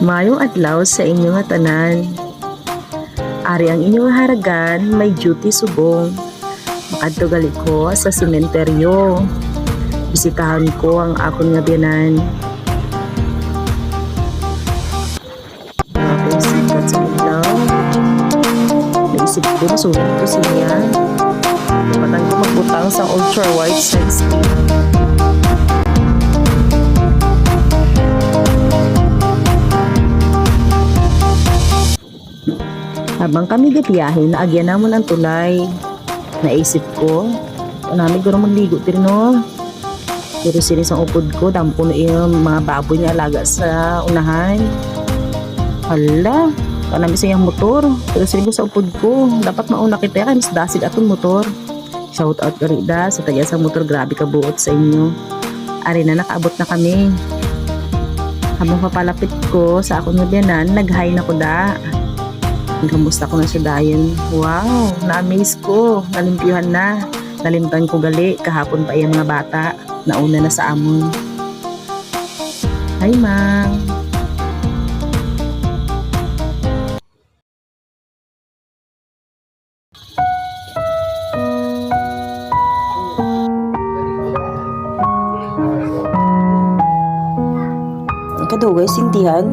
Mayong adlaw sa inyong nga tanan. Ari ang inyong haragan may duty subong. Makadto gali ko sa sementeryo. Bisitahan ko ang akon nga biyanan. Okay, sikat sa adlaw. Naisip ko masulit ko siya. Patan ko magbutang sa ultra wide sunscreen. Habang kami gabiyahin, naagyan na mo ng tulay. Naisip ko, namin ko magligo din no. Pero sinis ang upod ko, dampo na yung mga baboy niya alaga sa unahan. Hala, namin sa iyang motor. Pero sinis ko sa upod ko, dapat mauna kita kaya mas dasid atong motor. Shout out ka rida sa taga sa motor, grabe ka buot sa inyo. Ari na nakaabot na kami. Habang papalapit ko sa akong nabiyanan, nag-hi na ko da. Kamusta ko na siya dayon. Wow, na-amaze ko. Nalimpyuhan na. Nalimtan ko gali. Kahapon pa yung mga bata. Nauna na sa amon. Hi, Mang. Ang kadugay, sintihan.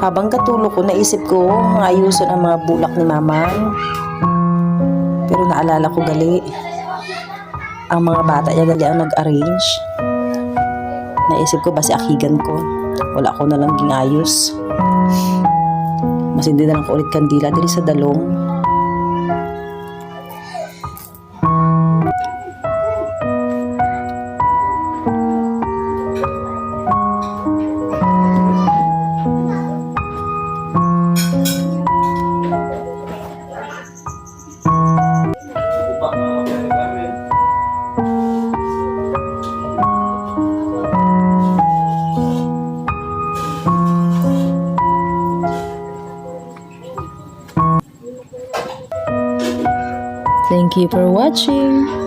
Habang katulog ko, naisip ko ayusin ang mga bulak ni Mama. Pero naalala ko gali, ang mga bata niya gali ang nag-arrange. Naisip ko basi akigan ko. Wala ko na lang ginayos. Mas hindi na lang ko ulit kandila dili sa dalong. Thank you for watching.